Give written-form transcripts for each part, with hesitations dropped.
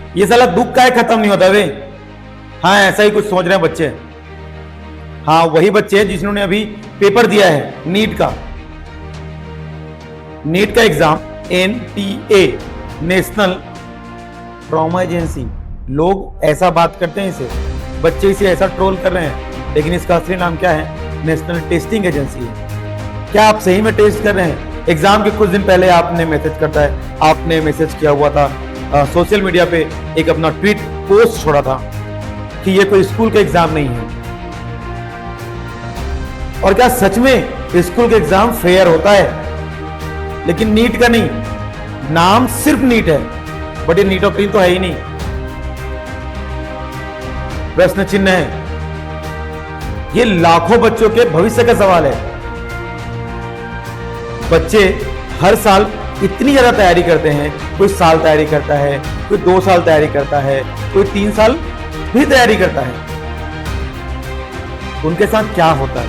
ये साला दुख का खत्म नहीं होता वे। हाँ ऐसा ही कुछ सोच रहे हैं बच्चे। हाँ वही बच्चे हैं जिन्होंने अभी पेपर दिया है नीट का। नीट का exam NTA national trauma agency. लोग ऐसा बात करते हैं इसे, बच्चे इसे ऐसा ट्रोल कर रहे हैं, लेकिन इसका असली नाम क्या है? नेशनल टेस्टिंग एजेंसी है। क्या आप सही में टेस्ट कर रहे हैं? एग्जाम के कुछ दिन पहले आपने मैसेज करता है, आपने मैसेज किया हुआ था सोशल मीडिया पे, एक अपना ट्वीट पोस्ट छोड़ा था कि ये कोई स्कूल का एग्जाम नहीं है। और क्या सच में स्कूल का एग्जाम फेयर होता है? लेकिन नीट का नहीं, नाम सिर्फ नीट है, बट ये नीट और क्लीन तो है ही नहीं। प्रश्न चिन्ह है। ये लाखों बच्चों के भविष्य का सवाल है। बच्चे हर साल इतनी ज्यादा तैयारी करते हैं, कोई साल तैयारी करता है, कोई 2 साल तैयारी करता है, कोई 3 साल भी तैयारी करता है। उनके साथ क्या होता है?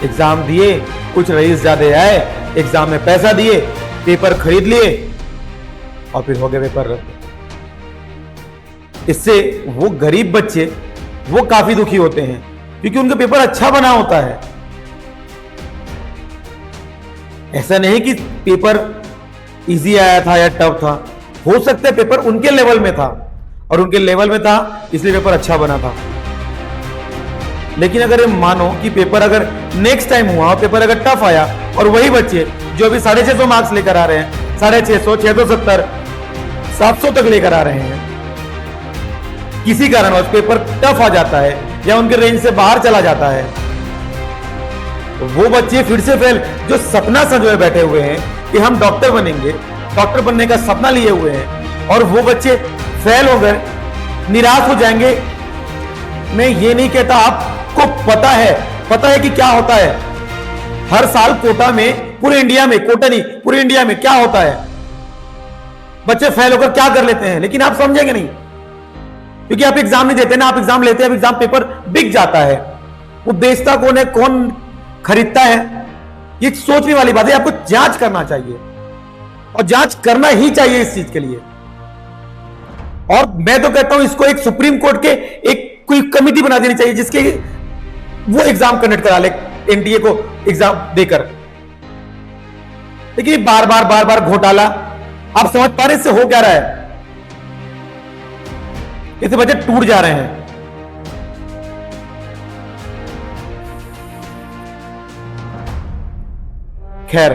एग्जाम दिए, कुछ रईस ज्यादा आए, एग्जाम में पैसा दिए, पेपर खरीद लिए और फिर हो गए पेपर रद्द। इससे वो गरीब बच्चे वो काफी दुखी होते हैं क्योंकि उनका पेपर अच्छा बना होता है। ऐसा नहीं कि पेपर इजी आया था या टफ था, हो सकता है पेपर उनके लेवल में था और उनके लेवल में था इसलिए पेपर अच्छा बना था। लेकिन अगर ये मानो कि पेपर अगर नेक्स्ट टाइम हुआ और पेपर अगर टफ आया और वही बच्चे जो अभी 650 मार्क्स लेकर आ रहे हैं, 650, 670, 700 तक लेकर आ रहे हैं, किसी कारणवश पेपर टफ आ जाता है या उनके रेंज से बाहर चला जाता है, तो वो बच्चे फिर से फेल, जो सपना संजोए बैठे हुए हैं कि हम डॉक्टर बनेंगे, डॉक्टर बनने का सपना लिए हुए हैं, और वो बच्चे फेल हो गए, निराश हो जाएंगे। मैं ये नहीं कहता, आपको पता है कि क्या होता है। हर साल कोटा में, पूरे इंडिया में, कोटा नहीं पूरे इंडिया में क्या होता है, बच्चे फेल होकर क्या कर लेते हैं, लेकिन आप समझेंगे नहीं क्योंकि आप एग्जाम नहीं देते ना, आप एग्जाम लेते हैं, अब एग्जाम पेपर बिक जाता है। वो बेचता कौन है, कौन खरीदता है, ये सोचने वाली बात है। आपको जांच करना चाहिए और जांच करना ही चाहिए इस चीज के लिए। और मैं तो कहता हूं इसको एक सुप्रीम कोर्ट के एक कोई कमेटी बना देनी चाहिए जिसके वो एग्जाम कंडक्ट करा ले NTA को एग्जाम देकर। लेकिन बार बार घोटाला, आप समझ पा रहे इससे हो क्या रहा है? इससे बच्चे टूट जा रहे हैं। खैर,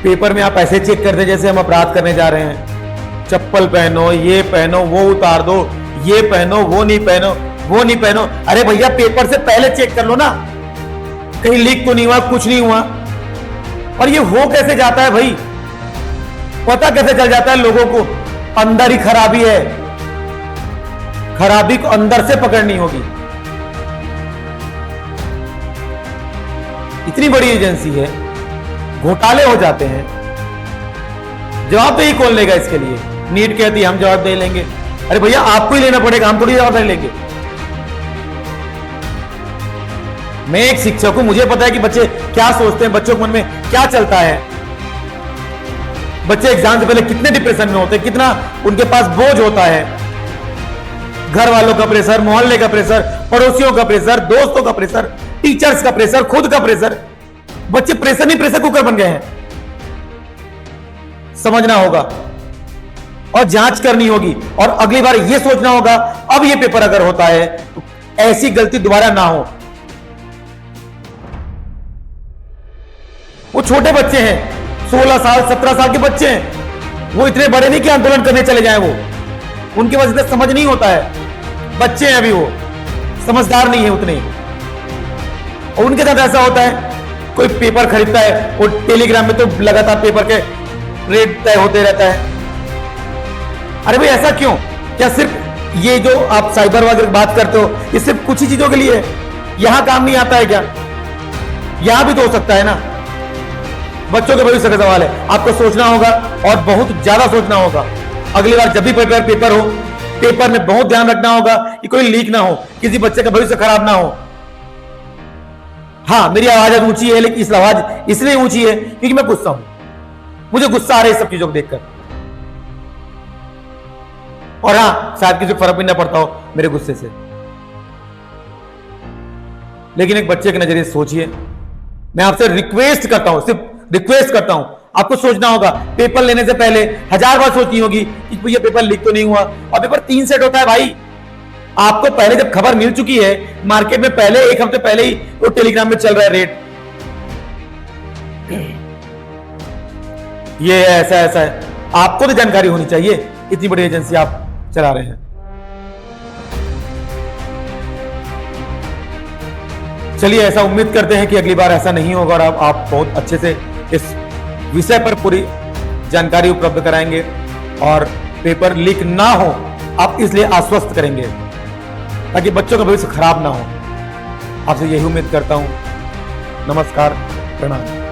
पेपर में आप ऐसे चेक करते जैसे हम अपराध करने जा रहे हैं। चप्पल पहनो, ये पहनो, वो उतार दो, ये पहनो, वो नहीं पहनो, वो नहीं पहनो। अरे भैया पेपर से पहले चेक कर लो ना, कहीं लीक तो नहीं हुआ, कुछ नहीं हुआ। और ये हो कैसे जाता है भाई, पता कैसे चल जाता है लोगों को? अंदर ही खराबी है, खराबी को अंदर से पकड़नी होगी। इतनी बड़ी एजेंसी है, घोटाले हो जाते हैं, जवाब ही कौन लेगा इसके लिए? नीट कहती है हम जवाब दे लेंगे। अरे भैया आपको ही लेना पड़ेगा, हम थोड़ी जवाब दे लेंगे। मैं एक शिक्षक हूं, मुझे पता है कि बच्चे क्या सोचते हैं, बच्चों के मन में क्या चलता है। बच्चे एग्जाम से पहले कितने डिप्रेशन में होते हैं, कितना उनके पास बोझ होता है, घर वालों का प्रेशर, मोहल्ले का प्रेशर, पड़ोसियों का प्रेशर, दोस्तों का प्रेशर, टीचर्स का प्रेशर, खुद का प्रेशर। बच्चे प्रेशर नहीं प्रेशर कुकर बन गए हैं। समझना होगा और जांच करनी होगी, और अगली बार यह सोचना होगा अब यह पेपर अगर होता है तो ऐसी गलती दोबारा ना हो। वो छोटे बच्चे हैं, 16 साल 17 साल के बच्चे हैं, वो इतने बड़े नहीं कि आंदोलन करने चले जाएं। वो उनके पास इतना समझ नहीं होता है, बच्चे हैं अभी, वो समझदार नहीं है उतने। और उनके साथ ऐसा होता है, कोई पेपर खरीदता है, वो टेलीग्राम में तो लगातार पेपर के रेट तय होते रहता है। अरे भाई ऐसा क्यों? क्या सिर्फ ये जो आप साइबर वगैरह बात करते हो, ये सिर्फ कुछ ही चीजों के लिए है? यहां काम नहीं आता है क्या? यहां भी तो हो सकता है ना। बच्चों के भविष्य का सवाल है, आपको सोचना होगा और बहुत ज्यादा सोचना होगा। अगली बार जब भी पेपर हो, पेपर में बहुत ध्यान रखना होगा कि कोई लीक ना हो, किसी बच्चे का भविष्य खराब ना हो। हाँ मेरी आवाज ऊंची है, लेकिन इस आवाज इसलिए ऊंची है क्योंकि मैं गुस्सा हूं, मुझे गुस्सा आ रहा है इस सब चीजों को देखकर। और हाँ, शायद किसी को फर्क भी ना पड़ता हो मेरे गुस्से से, लेकिन एक बच्चे के नजरिए से सोचिए। मैं आपसे रिक्वेस्ट करता हूं, सिर्फ रिक्वेस्ट करता हूं, आपको सोचना होगा, पेपर लेने से पहले 1000 बार सोचनी होगी कि ये पेपर लीक तो नहीं हुआ। और पेपर 3 सेट होता है भाई। आपको पहले जब खबर मिल चुकी है मार्केट में, पहले 1 हफ्ते पहले ही वो टेलीग्राम में चल रहा है रेट, ये ऐसा ऐसा है, आपको तो जानकारी होनी चाहिए, इतनी बड़ी एजेंसी आप चला रहे हैं। चलिए, ऐसा उम्मीद करते हैं कि अगली बार ऐसा नहीं होगा और आप बहुत अच्छे से इस विषय पर पूरी जानकारी उपलब्ध कराएंगे और पेपर लीक ना हो, आप इसलिए आश्वस्त करेंगे ताकि बच्चों का भविष्य खराब ना हो। आपसे यही उम्मीद करता हूं। नमस्कार, प्रणाम।